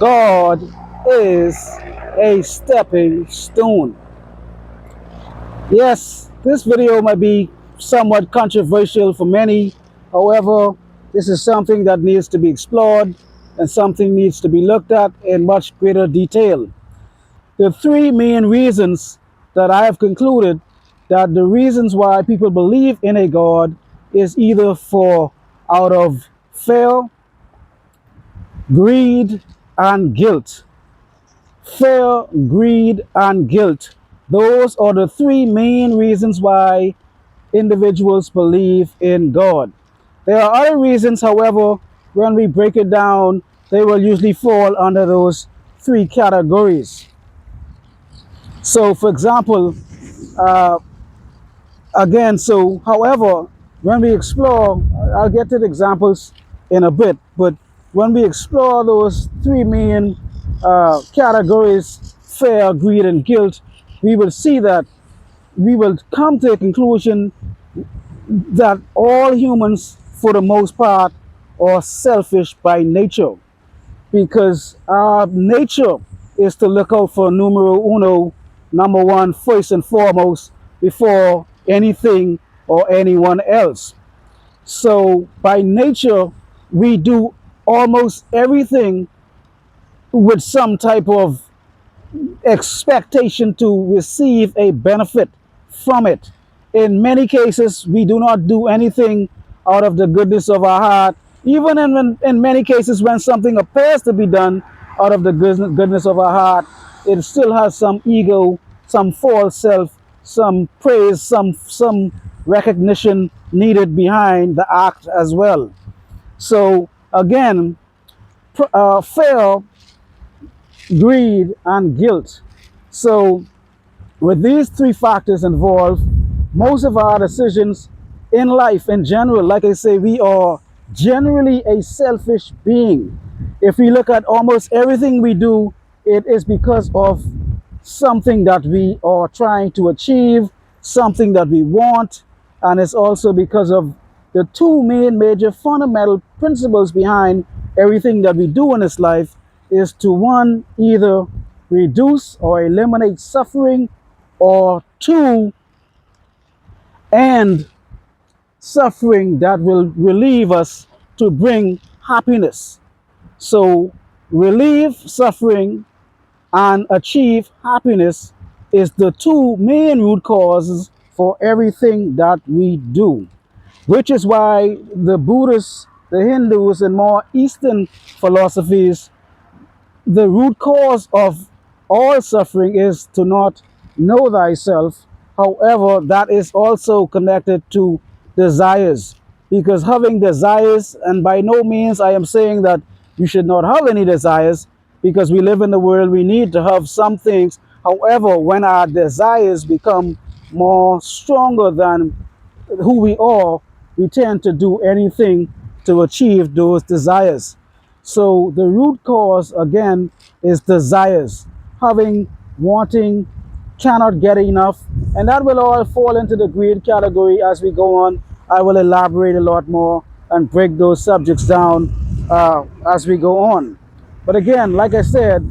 God is a stepping stone. Yes, this video might be somewhat controversial for many. However, this is something that needs to be explored and something needs to be looked at in much greater detail. The three main reasons that I have concluded that the reasons why people believe in a God is either for out of fear, greed, and guilt. Fear, greed, and guilt. Those are the three main reasons why individuals believe in God. There are other reasons, however, when we break it down, they will usually fall under those three categories. So, for example, uh, however, when we explore, I'll get to the examples in a bit, but when we explore those three main categories, fear, greed, and guilt, we will see that we will come to a conclusion that all humans, for the most part, are selfish by nature because our nature is to look out for numero uno, number one, first and foremost, before anything or anyone else. So, by nature, we do almost everything with some type of expectation to receive a benefit from it. In many cases, we do not do anything out of the goodness of our heart. Even in many cases, when something appears to be done out of the goodness of our heart, it still has some ego, some false self, some praise, some recognition needed behind the act as well. So again, fear, greed, and guilt. So with these three factors involved, most of our decisions in life in general, like I say, we are generally a selfish being. If we look at almost everything we do, it is because of something that we are trying to achieve, something that we want, and it's also because of the two main major fundamental principles behind everything that we do in this life is to one, either reduce or eliminate suffering, or two, end suffering that will relieve us to bring happiness. So relieve suffering and achieve happiness is the two main root causes for everything that we do, which is why the Buddhists, the Hindus, and more Eastern philosophies, the root cause of all suffering is to not know thyself. However, that is also connected to desires. Because having desires, and by no means I am saying that you should not have any desires, because we live in the world, we need to have some things. However, when our desires become more stronger than who we are, we tend to do anything to achieve those desires. So the root cause again is desires, having, wanting, cannot get enough, and that will all fall into the greed category as we go on. I will elaborate a lot more and break those subjects down as we go on. But again, like I said,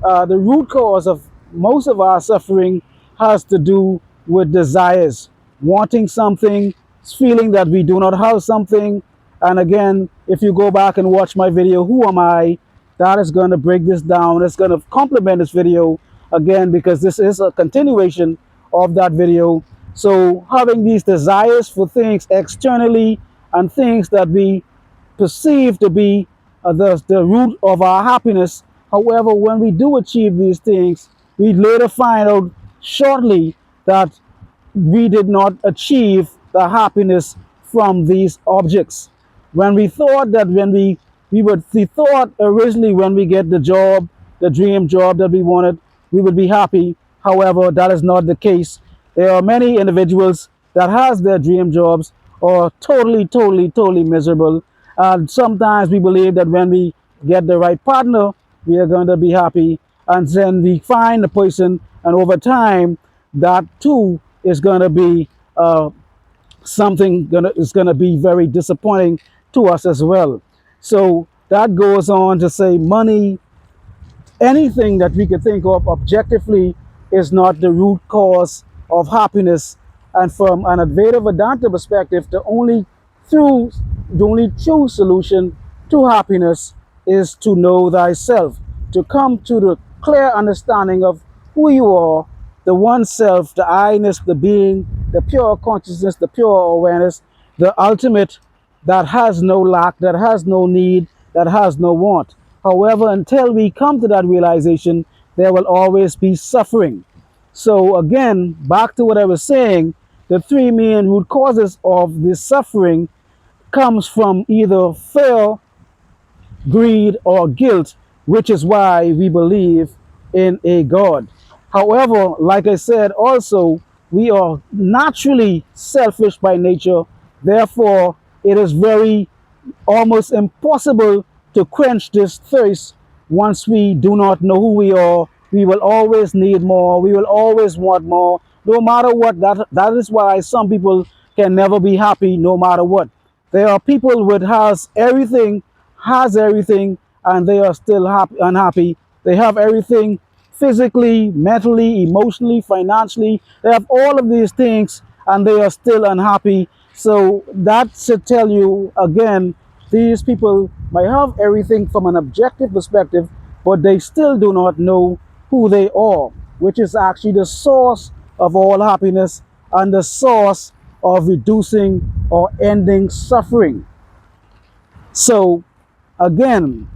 the root cause of most of our suffering has to do with desires, wanting something, feeling that we do not have something. And again, if you go back and watch my video, Who Am I? That is going to break this down. It's going to complement this video again, because this is a continuation of that video. So having these desires for things externally and things that we perceive to be the root of our happiness. However, when we do achieve these things, we later find out shortly that we did not achieve the happiness from these objects. When we thought that we thought originally when we get the job, the dream job that we wanted, we would be happy. However, that is not the case. There are many individuals that has their dream jobs are totally miserable. And sometimes we believe that when we get the right partner, we are going to be happy. And then we find the person, and over time, that too is going to be is going to be very disappointing to us as well. So that goes on to say money, anything that we could think of objectively is not the root cause of happiness. And from an Advaita Vedanta perspective, the only true solution to happiness is to know thyself, to come to the clear understanding of who you are, the one self, the I-ness, the being, the pure consciousness, the pure awareness, the ultimate that has no lack, that has no need, that has no want. However, until we come to that realization, there will always be suffering. So again, back to what I was saying, the three main root causes of this suffering comes from either fear, greed, or guilt, which is why we believe in a God. However, like I said, also, we are naturally selfish by nature. Therefore, it is very almost impossible to quench this thirst once we do not know who we are. We will always need more. We will always want more, no matter what. That is why some people can never be happy no matter what. There are people with has everything, and they are still unhappy. They have everything physically, mentally, emotionally, financially. They have all of these things, and they are still unhappy. So that should tell you again, these people might have everything from an objective perspective, but they still do not know who they are, which is actually the source of all happiness and the source of reducing or ending suffering. So again,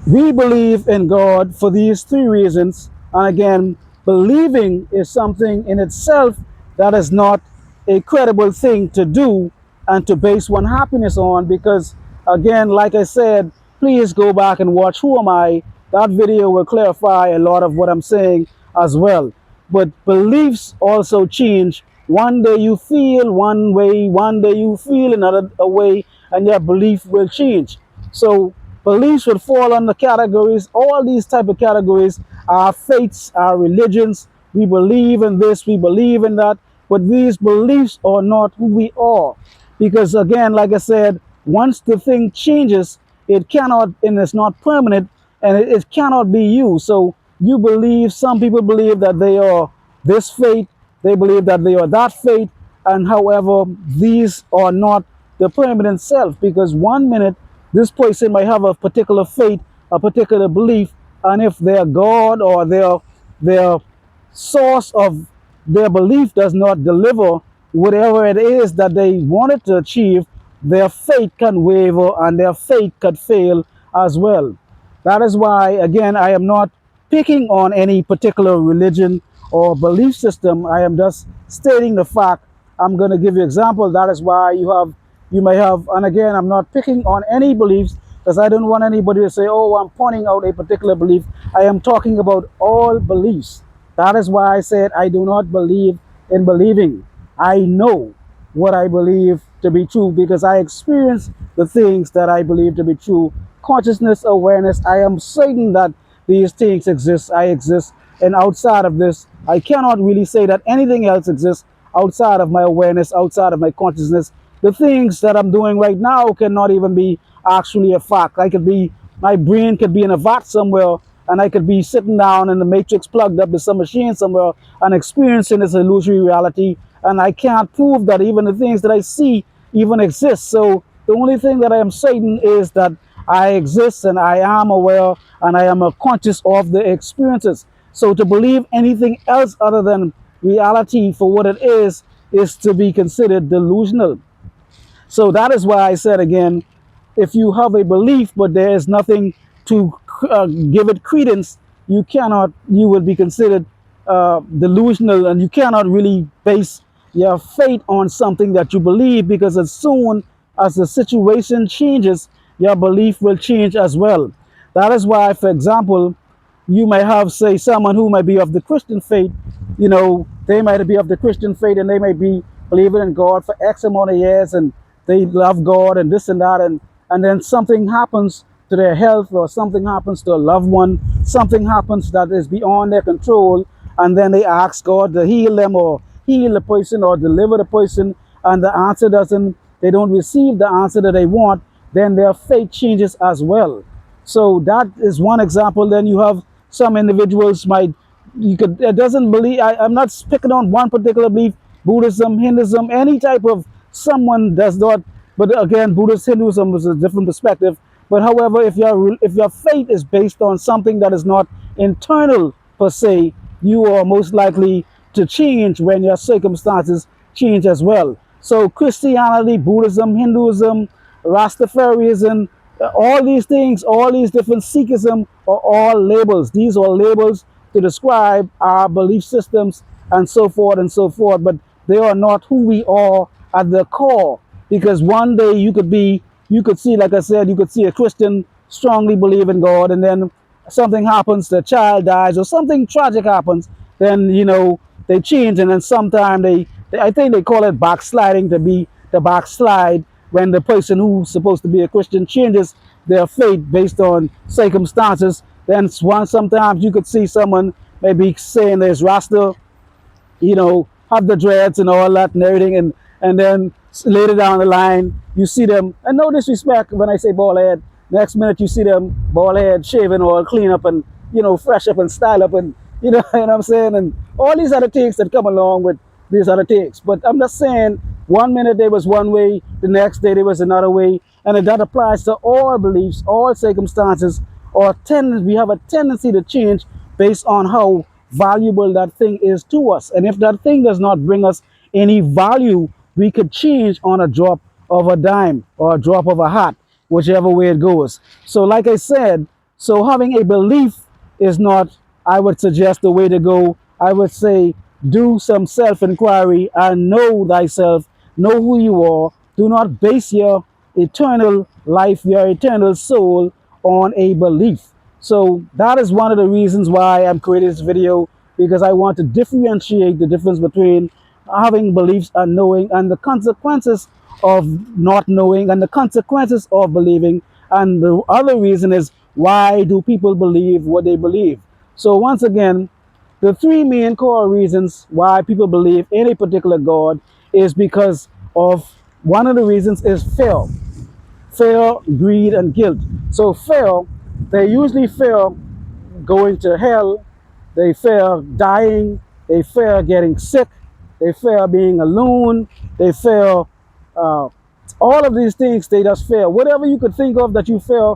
we believe in God for these three reasons. And again, believing is something in itself that is not a credible thing to do and to base one happiness on, because again, like I said, please go back and watch Who Am I? That video will clarify a lot of what I'm saying as well. But beliefs also change. One day you feel one way, one day you feel another way, and your belief will change. So beliefs would fall under categories. All these type of categories are faiths, are religions. We believe in this, we believe in that, but these beliefs are not who we are. Because again, like I said, once the thing changes, it cannot, and it's not permanent, and it cannot be you. So you believe, some people believe that they are this faith, they believe that they are that faith, and however, these are not the permanent self, because one minute this person might have a particular faith, a particular belief, and if their God or their source of their belief does not deliver whatever it is that they wanted to achieve, their faith can waver and their faith could fail as well. That is why, again, I am not picking on any particular religion or belief system. I am just stating the fact. I'm going to give you an example. That is why you may have, and again, I'm not picking on any beliefs, because I don't want anybody to say, oh, I'm pointing out a particular belief. I am talking about all beliefs. That is why I said I do not believe in believing. I know what I believe to be true because I experience the things that I believe to be true. Consciousness, awareness, I am certain that these things exist. I exist. And outside of this, I cannot really say that anything else exists outside of my awareness, outside of my consciousness. The things that I'm doing right now cannot even be actually a fact. My brain could be in a vat somewhere, and I could be sitting down in the matrix plugged up to some machine somewhere and experiencing this illusory reality. And I can't prove that even the things that I see even exist. So the only thing that I am certain is that I exist and I am aware and I am conscious of the experiences. So to believe anything else other than reality for what it is to be considered delusional. So that is why I said again, if you have a belief but there is nothing to give it credence, you would be considered delusional, and you cannot really base your faith on something that you believe, because as soon as the situation changes, your belief will change as well. That is why, for example, you may have, say, someone who might be of the Christian faith, they might be of the Christian faith and they may be believing in God for X amount of years, and they love God and this and that, and then something happens to their health, or something happens to a loved one, something happens that is beyond their control, and then they ask God to heal them or heal the person or deliver the person, and the they don't receive the answer that they want, then their faith changes as well. So that is one example. Then you have some individuals might, you could, it doesn't believe, I'm not picking on one particular belief, Buddhism, Hinduism, any type of, someone does not, but again, Buddhist, Hinduism is a different perspective. But however, if your faith is based on something that is not internal per se, you are most likely to change when your circumstances change as well. So Christianity, Buddhism, Hinduism, Rastafarianism, all these things, all these different Sikhism are all labels. These are labels to describe our belief systems and so forth and so forth, but they are not who we are at the core. Because one day you could see, like I said, you could see a Christian strongly believe in God, and then something happens, the child dies, or something tragic happens, then, they change, and then sometime I think they call it backsliding, to be the backslide, when the person who's supposed to be a Christian changes their faith based on circumstances. Then sometimes you could see someone maybe saying there's Rasta, have the dreads and all that and everything, and then later down the line you see them, and no disrespect when I say bald head, next minute you see them bald head, shaven, or clean up, and fresh up and style up, and you know what I'm saying, and all these other things that come along with these other things. But I'm just saying, one minute they was one way, the next day there was another way, and that applies to all beliefs, all circumstances, or we have a tendency to change based on how valuable that thing is to us. And if that thing does not bring us any value, we could change on a drop of a dime or a drop of a hat, whichever way it goes. So like I said, so having a belief is not, I would suggest, the way to go. I would say do some self-inquiry and know thyself, know who you are. Do not base your eternal life, your eternal soul on a belief. So that is one of the reasons why I'm creating this video, because I want to differentiate the difference between having beliefs and knowing, and the consequences of not knowing, and the consequences of believing. And the other reason is, why do people believe what they believe? So once again, the three main core reasons why people believe in a particular God is because of, one of the reasons is fear, greed, and guilt. So fear, they usually fear going to hell, they fear dying, they fear getting sick, they fear being alone, they fear all of these things. They just fear whatever you could think of that you fear.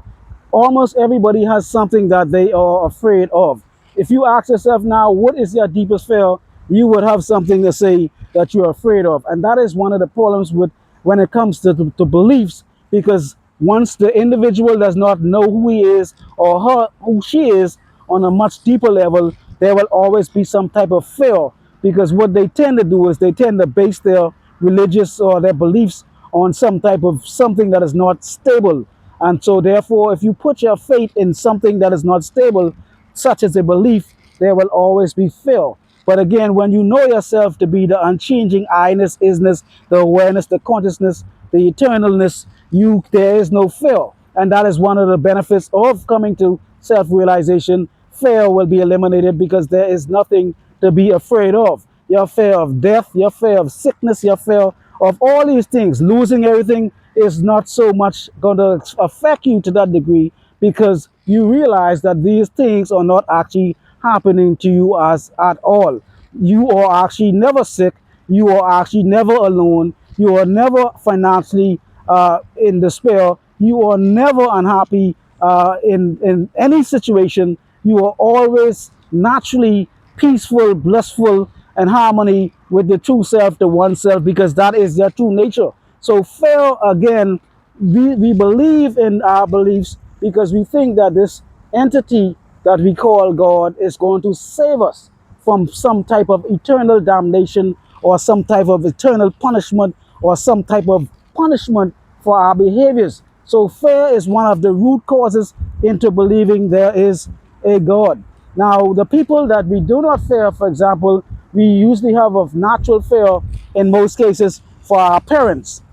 Almost everybody has something that they are afraid of. If you ask yourself now, what is your deepest fear, you would have something to say that you're afraid of. And that is one of the problems with, when it comes to beliefs, because once the individual does not know who he is or her, who she is, on a much deeper level, there will always be some type of fear, because what they tend to do is they tend to base their religious or their beliefs on some type of something that is not stable. And so therefore, if you put your faith in something that is not stable, such as a belief, there will always be fear. But again, when you know yourself to be the unchanging I-ness, isness, the awareness, the consciousness, the eternalness, there is no fear. And that is one of the benefits of coming to self-realization. Fear will be eliminated, because there is nothing to be afraid of. Your fear of death, your fear of sickness, your fear of all these things, losing everything, is not so much going to affect you to that degree, because you realize that these things are not actually happening to you as at all. You are actually never sick. You are actually never alone. You are never financially in despair. You are never unhappy in any situation. You are always naturally peaceful, blissful, and harmony with the true self, the one self, because that is your true nature. So fear, again, we believe in our beliefs because we think that this entity that we call God is going to save us from some type of eternal damnation, or some type of eternal punishment, or some type of punishment for our behaviors. So fear is one of the root causes into believing there is a God. Now, the people that we do not fear, for example, we usually have a natural fear in most cases for our parents.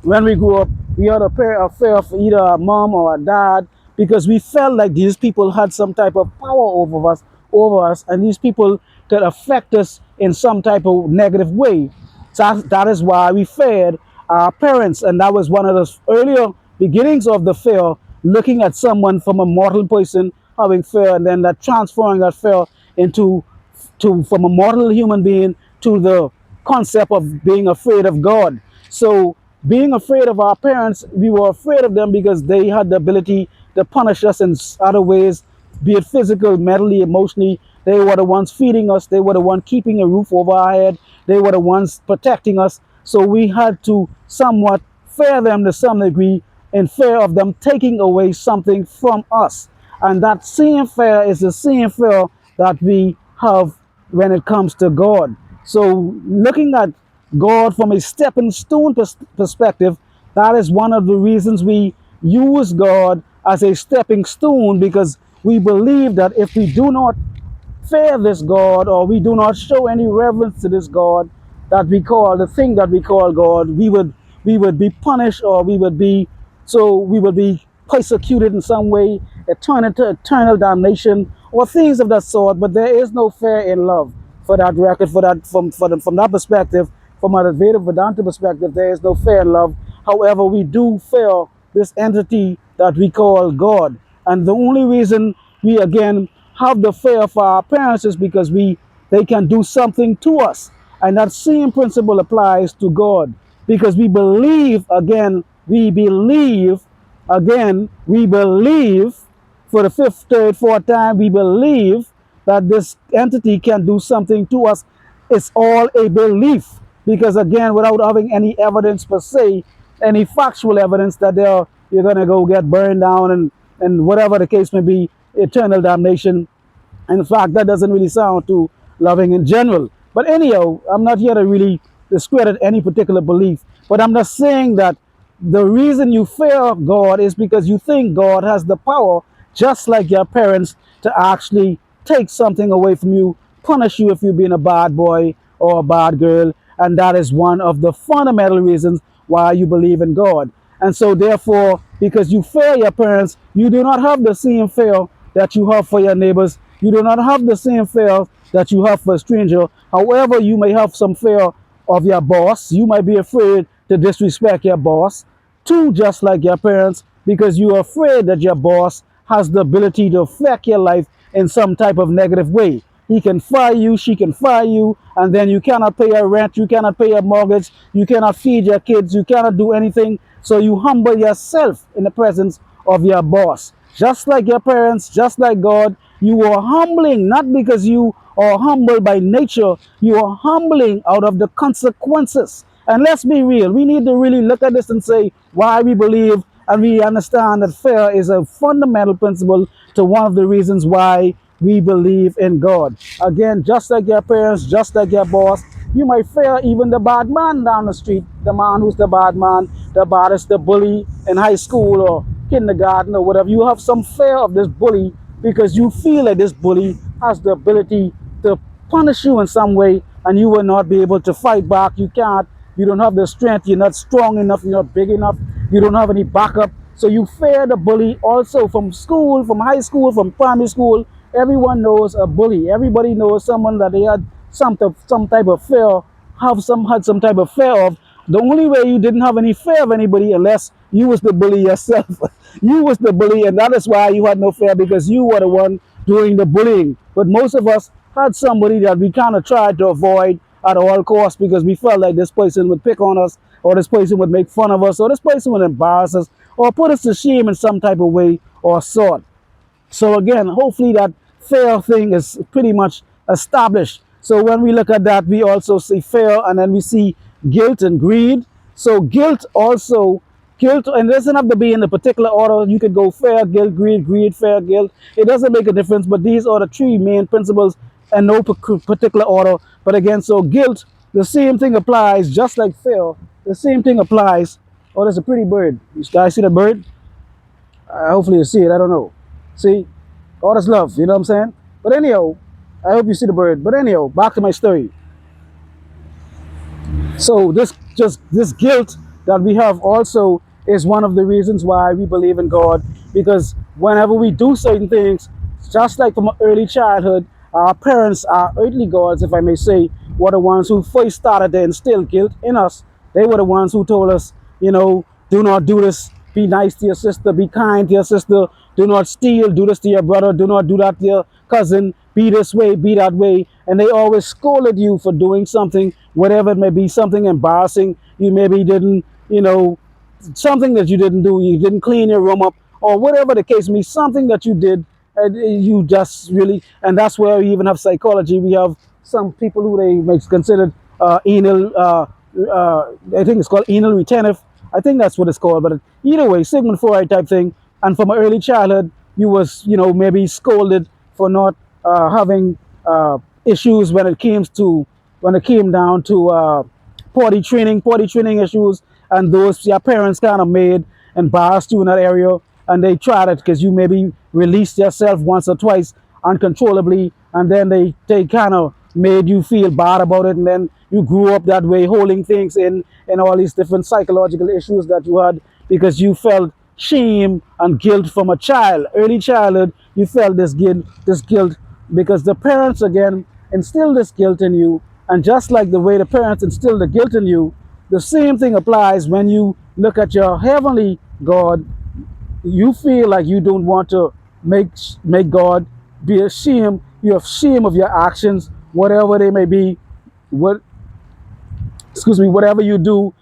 When we grew up, we had a fear of either a mom or a dad, because we felt like these people had some type of power over us, and these people could affect us in some type of negative way. So that is why we feared our parents, and that was one of the earlier beginnings of the fear, looking at someone from a mortal person having fear, and then that transferring that fear into from a mortal human being to the concept of being afraid of God. So being afraid of our parents, we were afraid of them because they had the ability to punish us in other ways, be it physical, mentally, emotionally. They were the ones feeding us. They were the ones keeping a roof over our head. They were the ones protecting us. So we had to somewhat fear them to some degree, in fear of them taking away something from us. And that same fear is the same fear that we have when it comes to God. So looking at God from a stepping stone perspective, that is one of the reasons we use God as a stepping stone, because we believe that if we do not fear this God, or we do not show any reverence to this God that we call the thing that we call God, we would be punished, or we would be persecuted in some way, turn into eternal damnation, or things of that sort. But there is no fear in love. For that record, from that perspective, from an Advaita Vedanta perspective, there is no fear in love. However, we do fear this entity that we call God. And the only reason we again have the fear for our parents is because they can do something to us. And that same principle applies to God, because we believe for the fifth, third, fourth time, we believe that this entity can do something to us. It's all a belief, because again, without having any evidence per se, any factual evidence that you're going to go get burned down, and whatever the case may be, eternal damnation. In fact, that doesn't really sound too loving in general. But anyhow, I'm not here to really discredit any particular belief, but I'm just saying that the reason you fear God is because you think God has the power, just like your parents, to actually take something away from you, punish you if you've been a bad boy or a bad girl. And that is one of the fundamental reasons why you believe in God. And so therefore, because you fear your parents, you do not have the same fear that you have for your neighbors. You do not have the same fear that you have for a stranger. However, you may have some fear of your boss. You might be afraid to disrespect your boss, too, just like your parents, because you are afraid that your boss has the ability to affect your life in some type of negative way. He can fire you, she can fire you, and then you cannot pay your rent, you cannot pay your mortgage, you cannot feed your kids, you cannot do anything. So you humble yourself in the presence of your boss. Just like your parents, just like God, you are humbling, not because you are humble by nature, you are humbling out of the consequences. And let's be real, we need to really look at this and say why we believe, and we understand that fear is a fundamental principle to one of the reasons why we believe in God. Again, just like your parents, just like your boss, you might fear even the bad man down the street, the man who's the bad man, the baddest, the bully in high school or kindergarten or whatever. You have some fear of this bully because you feel that this bully has the ability to punish you in some way, and you will not be able to fight back. You can't. You don't have the strength. You're not strong enough. You're not big enough. You don't have any backup. So you fear the bully also from school, from high school, from primary school. Everyone knows a bully. Everybody knows someone that they had some type of fear, had some type of fear of. The only way you didn't have any fear of anybody unless you was the bully yourself. You was the bully, and that is why you had no fear, because you were the one doing the bullying. But most of us had somebody that we kind of tried to avoid at all costs, because we felt like this person would pick on us, or this person would make fun of us, or this person would embarrass us, or put us to shame in some type of way or sort. So again, hopefully that fear thing is pretty much established. So when we look at that, we also see fear, and then we see guilt and greed. So guilt, and it doesn't have to be in a particular order. You could go fear, guilt, greed, greed, fear, guilt. It doesn't make a difference, but these are the three main principles and no particular order. But again, so guilt, the same thing applies, just like fear. The same thing applies. Oh, there's a pretty bird. You guys see the bird? Hopefully you see it. I don't know. See? All that's love. You know what I'm saying? But anyhow, I hope you see the bird. But anyhow, back to my story. So this guilt that we have also is one of the reasons why we believe in God. Because whenever we do certain things, just like from early childhood, our parents, our earthly gods, if I may say, were the ones who first started to instill guilt in us. They were the ones who told us, do not do this. be nice to your sister, be kind to your sister, do not steal, do this to your brother, do not do that to your cousin, be this way, be that way. And they always scolded you for doing something, whatever it may be, something embarrassing. You maybe didn't, something that you didn't do, you didn't clean your room up, or whatever the case may be, something that you did, and you just really, and that's where we even have psychology. We have some people who they may consider anal, I think it's called anal retentive. I think that's what it's called. But either way, Sigmund Freud type thing. And from early childhood, you was, maybe scolded for not having issues when it came down to potty training issues, and those your parents kind of made embarrassed you in that area, and they tried it because you maybe released yourself once or twice uncontrollably, and then they kind of made you feel bad about it, and then you grew up that way, holding things in, and all these different psychological issues that you had because you felt shame and guilt from a child, early childhood. You felt this guilt because the parents again instilled this guilt in you, and just like the way the parents instilled the guilt in you, the same thing applies when you look at your heavenly God. You feel like you don't want to make God be ashamed. You have shame of your actions, whatever they may be. What whatever you do,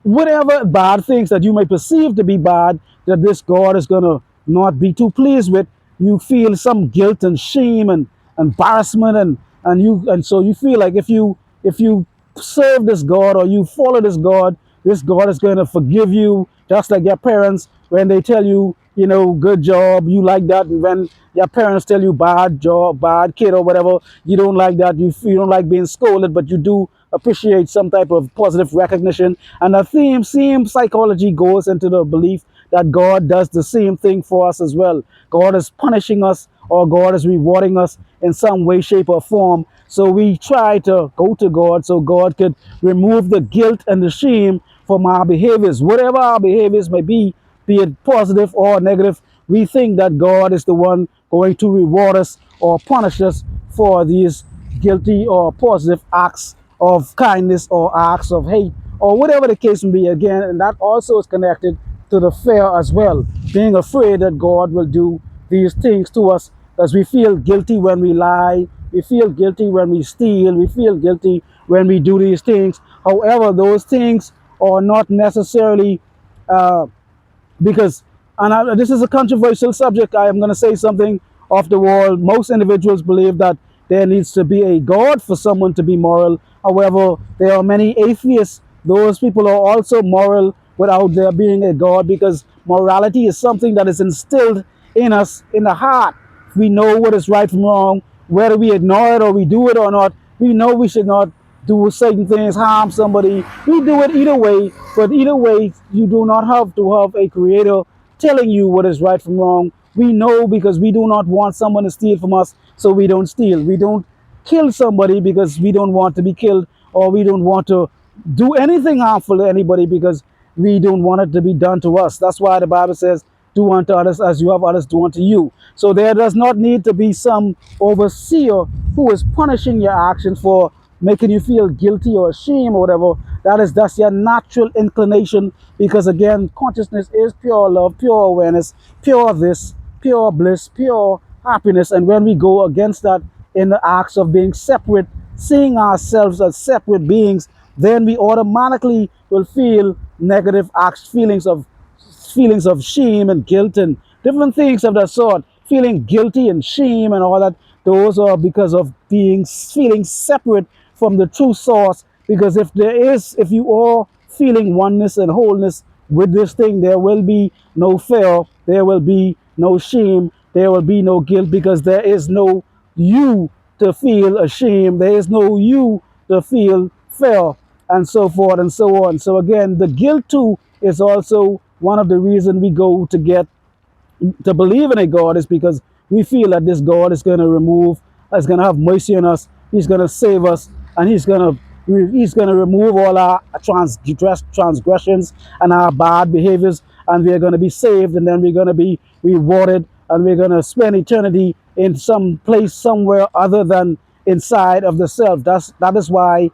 whatever bad things that you may perceive to be bad, that this God is gonna not be too pleased with. You feel some guilt and shame and embarrassment, and so you feel like if you serve this God or you follow this God is going to forgive you, just like your parents when they tell you, good job, you like that. And when your parents tell you bad job, bad kid, or whatever, you don't like that. You don't like being scolded, but you do appreciate some type of positive recognition. And the same psychology goes into the belief that God does the same thing for us as well. God is punishing us or God is rewarding us in some way, shape, or form. So we try to go to God so God could remove the guilt and the shame from our behaviors. Whatever our behaviors may be it positive or negative, we think that God is the one going to reward us or punish us for these guilty or positive acts of kindness or acts of hate or whatever the case may be. Again, and that also is connected to the fear as well, being afraid that God will do these things to us, because we feel guilty when we lie, we feel guilty when we steal, we feel guilty when we do these things. However, those things are not necessarily because, this is a controversial subject. I am going to say something off the wall. Most individuals believe that there needs to be a God for someone to be moral. However, there are many atheists. Those people are also moral without there being a God, because morality is something that is instilled in us in the heart. We know what is right from wrong, whether we ignore it or we do it or not. We know we should not do certain things, harm somebody. We do it either way, but either way, you do not have to have a creator telling you what is right from wrong. We know because we do not want someone to steal from us, so we don't steal. We don't kill somebody because we don't want to be killed, or we don't want to do anything harmful to anybody because we don't want it to be done to us. That's why the Bible says, do unto others as you have others do unto you. So there does not need to be some overseer who is punishing your actions for making you feel guilty or ashamed or whatever. That's your natural inclination, because again, consciousness is pure love, pure awareness, pure this, pure bliss, pure happiness. And when we go against that in the acts of being separate, seeing ourselves as separate beings, then we automatically will feel negative acts, feelings of shame and guilt and different things of that sort. Feeling guilty and shame and all that, those are because of feeling separate from the true source. Because if you are feeling oneness and wholeness with this thing, there will be no fear, there will be no shame, there will be no guilt, because there is no you to feel ashamed, there is no you to feel fear, and so forth and so on. So again, the guilt too is also one of the reasons we go to believe in a God, is because we feel that this God is going to have mercy on us, he's going to save us, and he's going to remove all our transgressions and our bad behaviors, and we're going to be saved, and then we're going to be rewarded, and we're going to spend eternity in some place somewhere other than inside of the self. That is why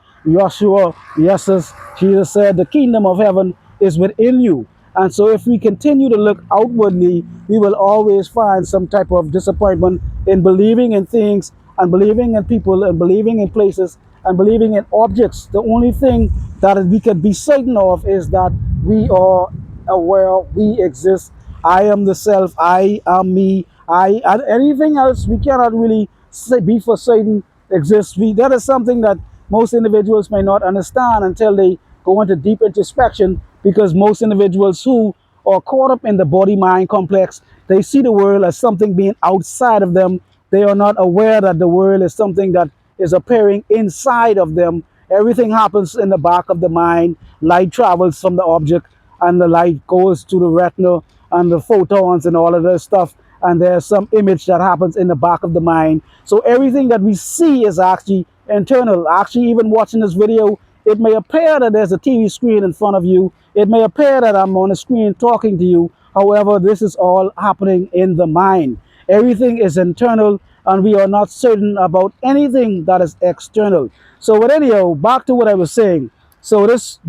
Jesus said, the kingdom of heaven is within you. And so if we continue to look outwardly, we will always find some type of disappointment in believing in things and believing in people and believing in places and believing in objects. The only thing that we can be certain of is that we are aware, we exist. I am the self, I am me, and anything else we cannot really say, be for certain exists. That is something that most individuals may not understand until they go into deep introspection, because most individuals who are caught up in the body-mind complex, they see the world as something being outside of them. They are not aware that the world is something that is appearing inside of them. Everything happens in the back of the mind. Light travels from the object, and the light goes to the retina and the photons and all of this stuff. And there's some image that happens in the back of the mind. So everything that we see is actually internal. Actually, even watching this video, it may appear that there's a TV screen in front of you. It may appear that I'm on a screen talking to you. However, this is all happening in the mind. Everything is internal, and we are not certain about anything that is external. So, but anyhow, back to what I was saying. So this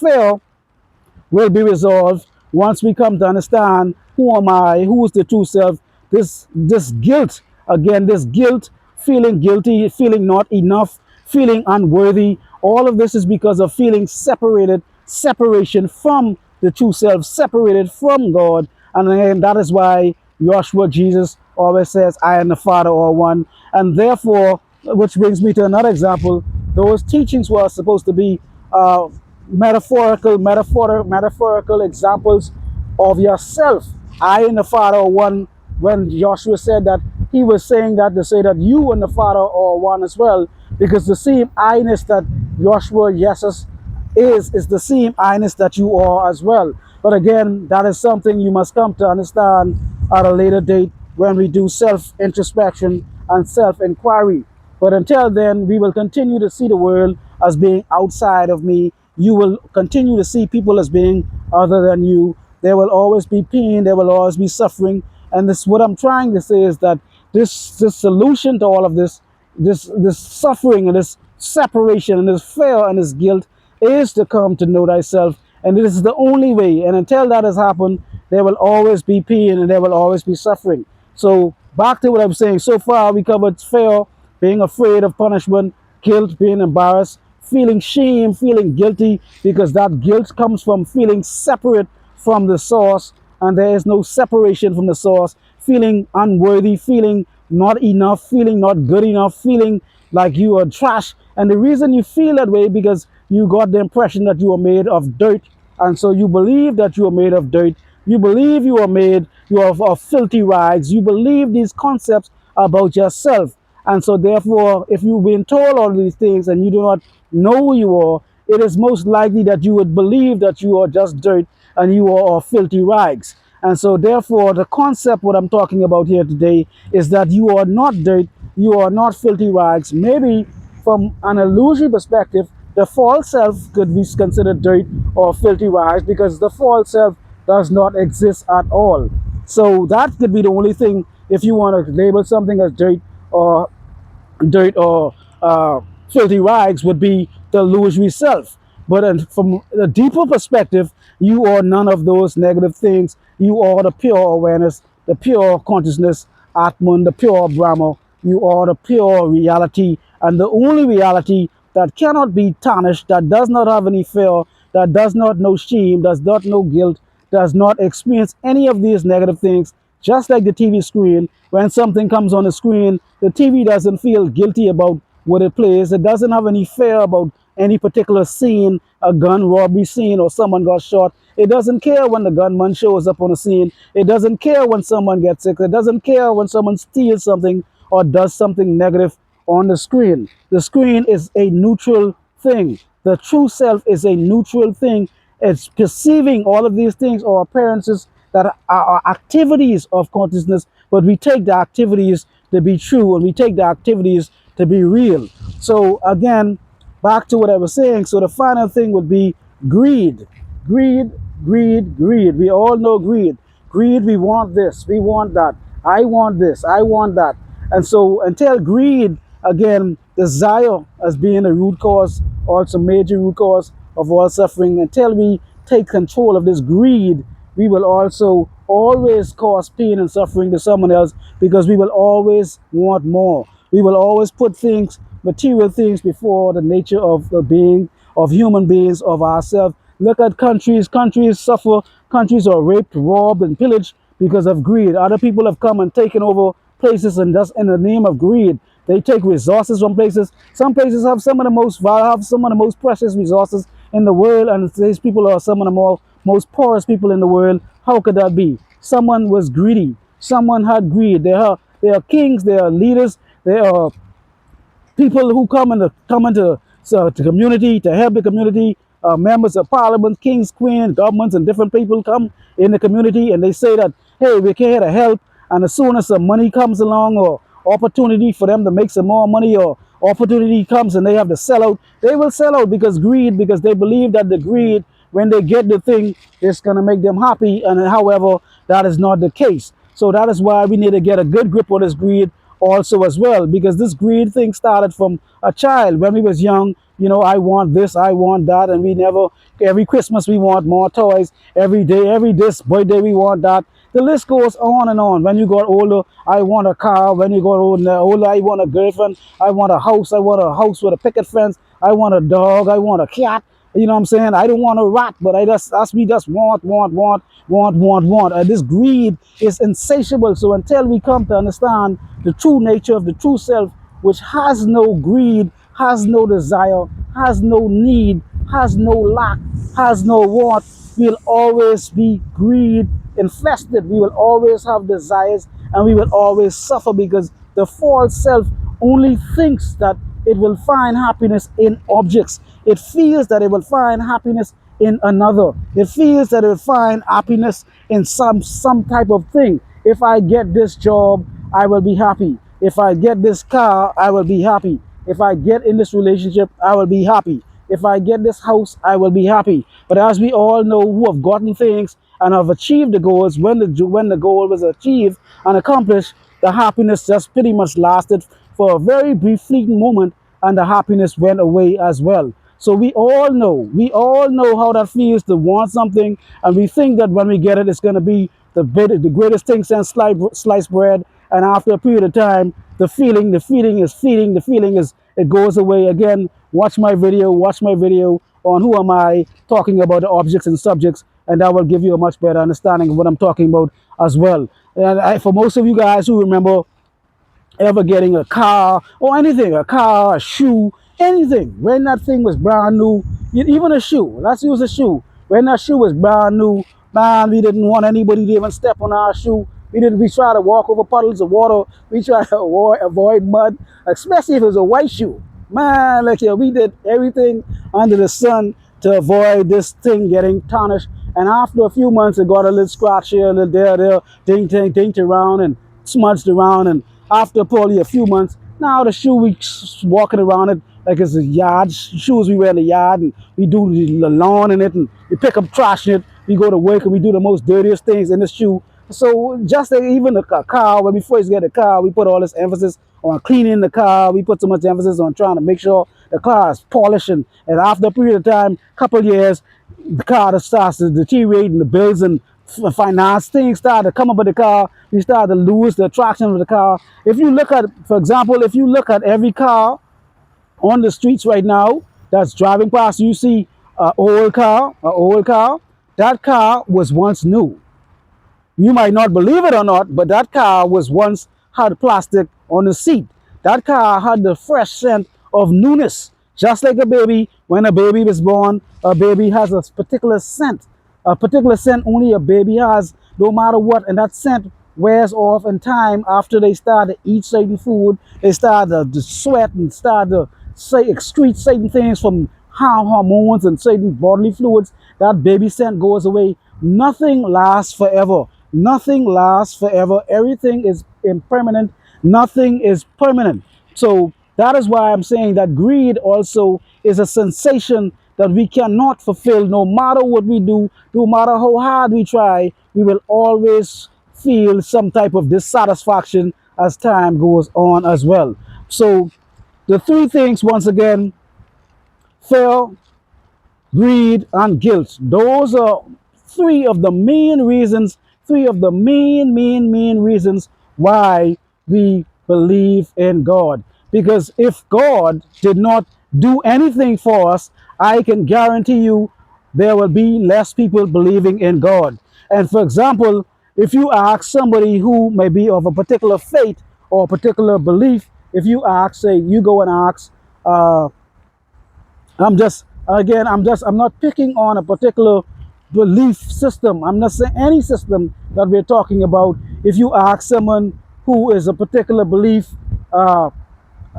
fear will be resolved once we come to understand who am I, who is the true self. This guilt, again, this guilt, feeling guilty, feeling not enough, feeling unworthy, all of this is because of feeling separated, separation from the true self, separated from God. And again, that is why Joshua, Jesus, always says, I and the Father are one. And therefore, which brings me to another example, those teachings were supposed to be metaphorical examples of yourself. I and the Father are one. When Joshua said that, he was saying that to say that you and the Father are one as well, because the same I-ness that Joshua, Jesus, is the same I-ness that you are as well. But again, that is something you must come to understand at a later date when we do self-introspection and self-inquiry. But until then, we will continue to see the world as being outside of me. You will continue to see people as being other than you. There will always be pain. There will always be suffering. And this, what I'm trying to say is that this solution to all of this suffering and this separation and this fear and this guilt is to come to know thyself. And this is the only way. And until that has happened, there will always be pain and there will always be suffering. So back to what I'm saying. So far, we covered fear, being afraid of punishment, guilt, being embarrassed, feeling shame, feeling guilty, because that guilt comes from feeling separate from the source, and there is no separation from the source, feeling unworthy, feeling not enough, feeling not good enough, feeling like you are trash. And the reason you feel that way because you got the impression that you are made of dirt, and so you believe that you are made of dirt. You believe you are made, you are of filthy rags. You believe these concepts about yourself. And so therefore, if you've been told all these things and you do not know who you are, it is most likely that you would believe that you are just dirt and you are of filthy rags. And so therefore, the concept what I'm talking about here today is that you are not dirt, you are not filthy rags. Maybe from an illusory perspective, the false self could be considered dirt or filthy rags because the false self does not exist at all. So that could be the only thing if you want to label something as or dirt or filthy rags would be the illusory self. But from a deeper perspective, you are none of those negative things. You are the pure awareness, the pure consciousness, Atman, the pure Brahma. You are the pure reality, and the only reality that cannot be tarnished, that does not have any fear, that does not know shame, does not know guilt, does not experience any of these negative things. Just like the TV screen, when something comes on the screen, the TV doesn't feel guilty about what it plays. It doesn't have any fear about any particular scene, a gun robbery scene or someone got shot. It doesn't care when the gunman shows up on the scene. It doesn't care when someone gets sick. It doesn't care when someone steals something or does something negative on the screen. The screen is a neutral thing. The true self is a neutral thing. It's perceiving all of these things or appearances that are activities of consciousness, but we take the activities to be true and we take the activities to be real. So again, back to what I was saying. So the final thing would be greed. Greed, greed, greed. We all know greed. Greed, we want this, we want that. I want this, I want that. And so until greed, again, desire as being a root cause, also major root cause of all suffering, until we take control of this greed, we will also always cause pain and suffering to someone else, because we will always want more. We will always put things, material things, before the nature of the being, of human beings, of ourselves. Look at countries. Countries suffer. Countries are raped, robbed, and pillaged because of greed. Other people have come and taken over places, and just in the name of greed, they take resources from places. Some places have some of the most precious resources in the world, and these people are some of the most poorest people in the world. How could that be? Someone was greedy. Someone had greed. They are kings. They are leaders. They are people who come into the community to help the community. Members of parliament, kings, queens, governments, and different people come in the community, and they say that, hey, we're here to help. And as soon as some money comes along, or opportunity for them to make some more money, or opportunity comes and they have to sell out, they will sell out, because greed, because they believe that the greed, when they get the thing, it's going to make them happy. And however, that is not the case. So that is why we need to get a good grip on this greed also as well, because this greed thing started from a child. When we was young, I want this, I want that, and we never, every Christmas we want more toys, every day, every this birthday we want that. The list goes on and on. When you got older, I want a car. When you got older, I want a girlfriend, I want a house with a picket fence, I want a dog, I want a cat. You know what I'm saying? I don't want a rat, but we just want. And this greed is insatiable. So until we come to understand the true nature of the true self, which has no greed, has no desire, has no need, has no lack, has no want, we'll always be greed infested. We will always have desires, and we will always suffer, because the false self only thinks that it will find happiness in objects. It feels that it will find happiness in another. It feels that it will find happiness in some type of thing. If I get this job, I will be happy. If I get this car, I will be happy. If I get in this relationship, I will be happy. If I get this house, I will be happy. But as we all know, who have gotten things and have achieved the goals, when the goal was achieved and accomplished, the happiness just pretty much lasted for a very brief fleeting moment, and the happiness went away as well. So we all know how that feels to want something, and we think that when we get it, it's going to be the greatest thing since sliced bread. And after a period of time, the feeling is fleeting. The feeling is, it goes away again. Watch my video on Who Am I, talking about the objects and subjects, and that will give you a much better understanding of what I'm talking about as well. And for most of you guys who remember ever getting a car or anything, a car, a shoe, anything, when that thing was brand new, even a shoe, let's use a shoe. When that shoe was brand new, man, we didn't want anybody to even step on our shoe. We try to walk over puddles of water. We try to avoid mud, especially if it was a white shoe. Man, we did everything under the sun to avoid this thing getting tarnished. And after a few months, it got a little scratch here, a little there, dinged around and smudged around. And after probably a few months, now the shoe, we walking around it like it's a yard. Shoes we wear in the yard, and we do the lawn in it, and we pick up trash in it. We go to work and we do the most dirtiest things in the shoe. So just like even a car, when we first get a car, we put all this emphasis on cleaning the car. We put so much emphasis on trying to make sure the car is polished. And after a period of time, couple of years, the car starts to deteriorate, and the bills and finance things start to come up with the car. We start to lose the attraction of the car. If you look at, for example, if you look at every car on the streets right now that's driving past, you see an old car. That car was once new. You might not believe it or not, but that car was once had plastic on the seat. That car had the fresh scent of newness. Just like a baby, when a baby was born, a baby has a particular scent. A particular scent only a baby has, no matter what, and that scent wears off in time. After they start to eat certain food, they start to sweat and start to excrete certain things from hormones and certain bodily fluids. That baby scent goes away. Nothing lasts forever. Nothing lasts forever. Everything is impermanent. Nothing is permanent. So that is why I'm saying that greed also is a sensation that we cannot fulfill. No matter what we do, no matter how hard we try, we will always feel some type of dissatisfaction as time goes on as well. So the three things, once again: fear, greed, and guilt. Those are three of the main reasons, three of the main reasons why we believe in God. Because if God did not do anything for us, I can guarantee you there will be less people believing in God. And for example, if you ask somebody who may be of a particular faith or a particular belief, if you ask, say, you go and ask, uh, I'm not picking on a particular belief system. I'm not saying any system that we're talking about. If you ask someone who is a particular belief, uh,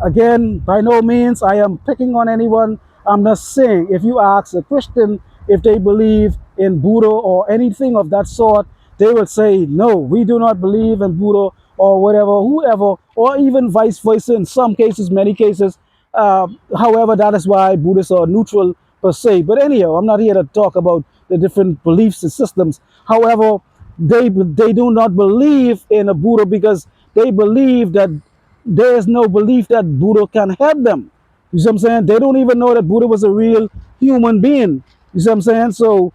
again, by no means I am picking on anyone. I'm not saying if you ask a Christian if they believe in Buddha or anything of that sort, they would say, no, we do not believe in Buddha or whatever, whoever, or even vice versa in some cases, many cases. Uh, However, that is why Buddhists are neutral per se. But anyhow, I'm not here to talk about the different beliefs and systems. However, they do not believe in a Buddha because they believe that there is no belief that Buddha can help them. You see what I'm saying? They don't even know that Buddha was a real human being. You see what I'm saying? So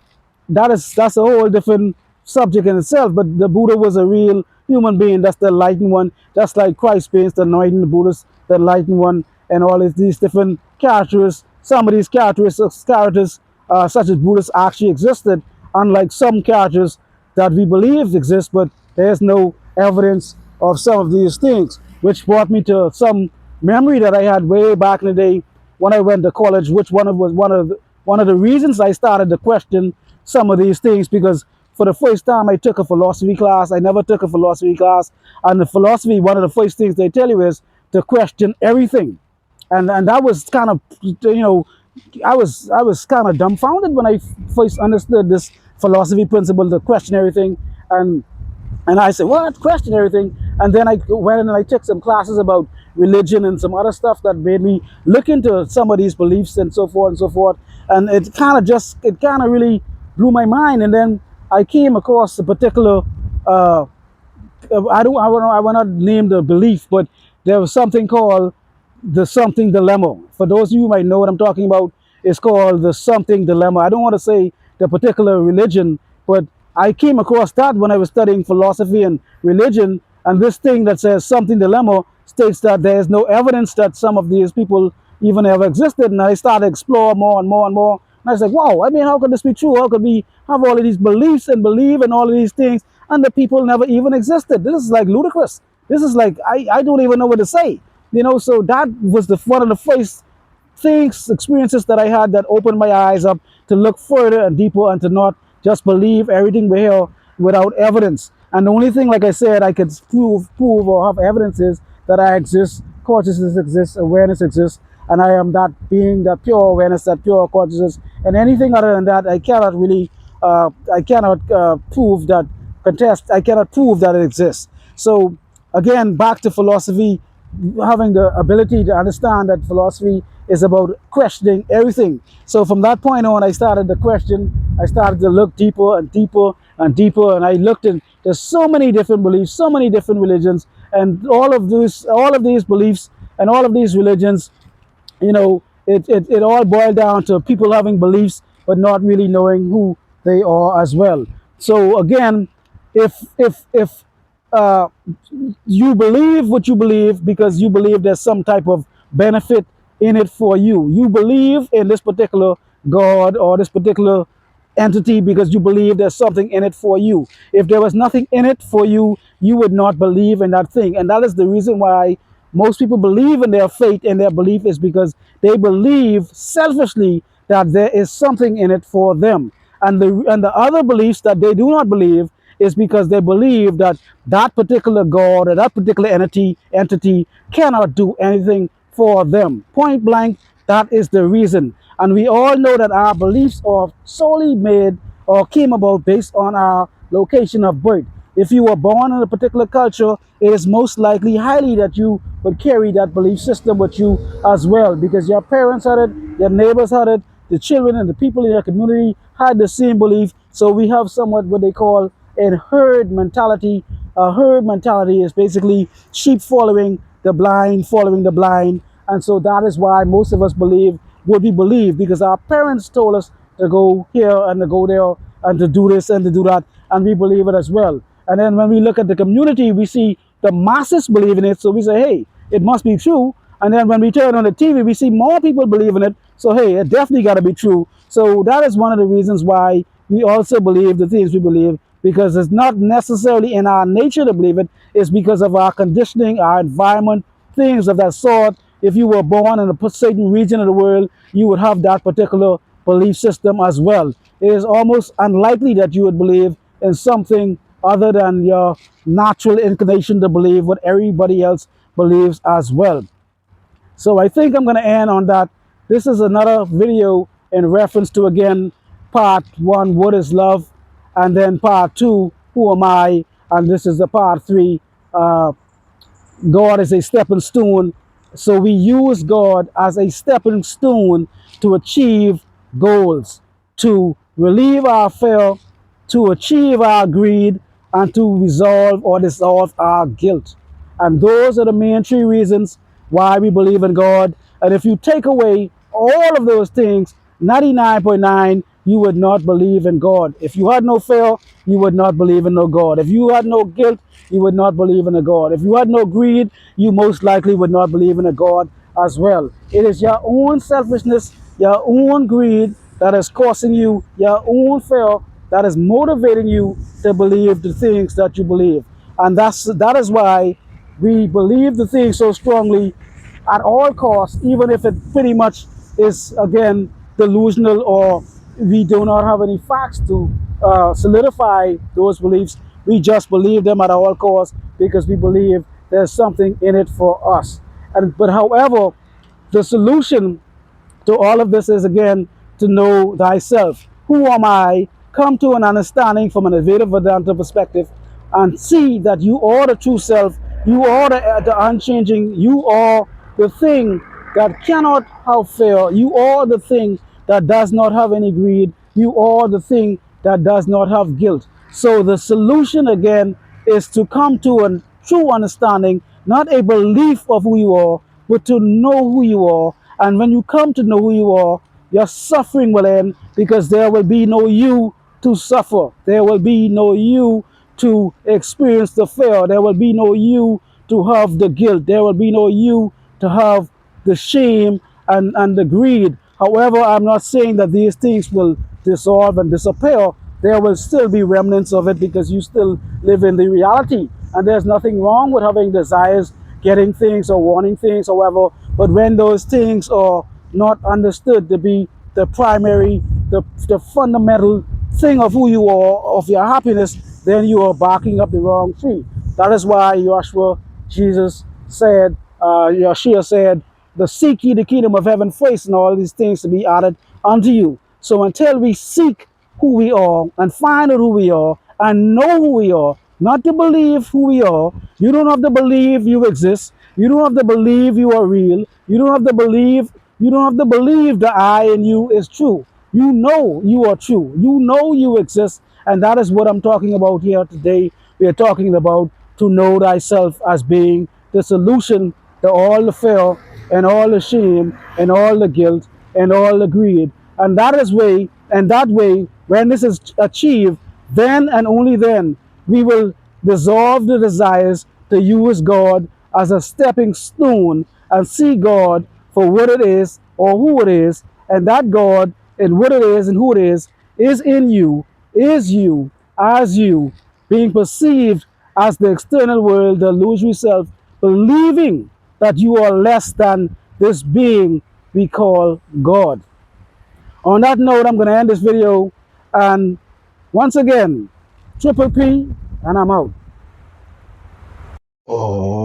that's a whole different subject in itself. But the Buddha was a real human being. That's the enlightened one. Just like Christ being the anointed, the Buddha's the enlightened one, and all of these different characters. Some of these characters such as Buddhists actually existed, unlike some characters that we believe exist, but there's no evidence of some of these things, which brought me to some memory that I had way back in the day when I went to college, which was one of the reasons I started to question some of these things, because for the first time I took a philosophy class. I never took a philosophy class, and the philosophy, one of the first things they tell you is to question everything, and that was kind of, I was kind of dumbfounded when I first understood this philosophy principle to question everything, and I said, what? Question everything. And then I went and I took some classes about religion and some other stuff that made me look into some of these beliefs and so forth and so forth. And it kind of really blew my mind. And then I came across a particular, uh, I will not name the belief, but there was something called the something dilemma. For those of you who might know what I'm talking about, it's called the something dilemma. I don't want to say the particular religion, but I came across that when I was studying philosophy and religion. And this thing that says something dilemma states that there is no evidence that some of these people even ever existed. And I started to explore more and more and more. And I was like, wow, I mean, how could this be true? How could we have all of these beliefs and believe in all of these things and the people never even existed? This is like ludicrous. This is like, I don't even know what to say. So that was one of the first experiences that I had that opened my eyes up to look further and deeper and to not just believe everything we hear without evidence. And the only thing, like I said, I could prove or have evidence is that I exist, consciousness exists, awareness exists, and I am that being, that pure awareness, that pure consciousness. And anything other than that, I cannot really, I cannot prove that, I cannot prove that it exists. So again, back to philosophy, having the ability to understand that philosophy is about questioning everything. So from that point on, I started to question. I started to look deeper and deeper and deeper, and I looked in. There's so many different beliefs, so many different religions, and all of these beliefs and all of these religions, it all boiled down to people having beliefs but not really knowing who they are as well. So again, if uh, you believe what you believe because you believe there's some type of benefit in it for you. You believe in this particular God or this particular entity because you believe there's something in it for you. If there was nothing in it for you, you would not believe in that thing. And that is the reason why most people believe in their faith and their belief is because they believe selfishly that there is something in it for them. And the other beliefs that they do not believe is because they believe that that particular God or that particular entity cannot do anything for them. Point blank, that is the reason. And we all know that our beliefs are solely made or came about based on our location of birth. If you were born in a particular culture, it is most likely highly that you would carry that belief system with you as well, because your parents had it, your neighbors had it, the children and the people in your community had the same belief. So we have somewhat what they call a herd mentality. A herd mentality is basically sheep following the blind. And so that is why most of us believe what we believe, because our parents told us to go here and to go there and to do this and to do that, and we believe it as well. And then when we look at the community, we see the masses believe in it, so we say, hey, it must be true. And then when we turn on the TV, we see more people believe in it, so hey, it definitely got to be true. So that is one of the reasons why we also believe the things we believe, because it's not necessarily in our nature to believe it. It's because of our conditioning, our environment, things of that sort. If you were born in a certain region of the world, you would have that particular belief system as well. It is almost unlikely that you would believe in something other than your natural inclination to believe what everybody else believes as well. So I think I'm going to end on that. This is another video in reference to, again, part one, what is love? And then part two, who am I? And this is the part three, uh, God is a stepping stone. So we use God as a stepping stone to achieve goals, to relieve our fear, to achieve our greed, and to resolve or dissolve our guilt. And those are the main three reasons why we believe in God. And if you take away all of those things, 99.9, you would not believe in God. If you had no fear, you would not believe in no God. If you had no guilt, you would not believe in a God. If you had no greed, you most likely would not believe in a God as well. It is your own selfishness, your own greed that is causing you, your own fear that is motivating you to believe the things that you believe. And that is why we believe the thing so strongly at all costs, even if it pretty much is, again, delusional, or we do not have any facts to solidify those beliefs. We just believe them at all costs because we believe there's something in it for us. But however, the solution to all of this is, again, to know thyself. Who am I? Come to an understanding from an Advaita Vedanta perspective and see that you are the true self. You are the unchanging. You are the thing that cannot have fear. You are the thing that does not have any greed. You are the thing that does not have guilt. So the solution, again, is to come to a true understanding, not a belief of who you are, but to know who you are. And when you come to know who you are, your suffering will end, because there will be no you to suffer. There will be no you to experience the fear. There will be no you to have the guilt. There will be no you to have the shame and the greed. However, I'm not saying that these things will dissolve and disappear. There will still be remnants of it because you still live in the reality. And there's nothing wrong with having desires, getting things or wanting things, however. But when those things are not understood to be the primary, the fundamental thing of who you are, of your happiness, then you are barking up the wrong tree. That is why Joshua, Jesus said, Yeshua said, the seek ye the kingdom of heaven first, and all these things to be added unto you. So until we seek who we are and find out who we are and know who we are, not to believe who we are. You don't have to believe you exist. You don't have to believe you are real. You don't have to believe the I in you is true. You know you are true. You know you exist. And that is what I'm talking about here today. We are talking about to know thyself as being the solution to all the fear and all the shame and all the guilt and all the greed. And that way, when this is achieved, then and only then we will dissolve the desires to use God as a stepping stone and see God for what it is or who it is, and that God and what it is and who it is in you, is you, as you, being perceived as the external world, the illusory self, believing that you are less than this being we call God. On that note, I'm going to end this video, and once again, Triple P, and I'm out. Oh.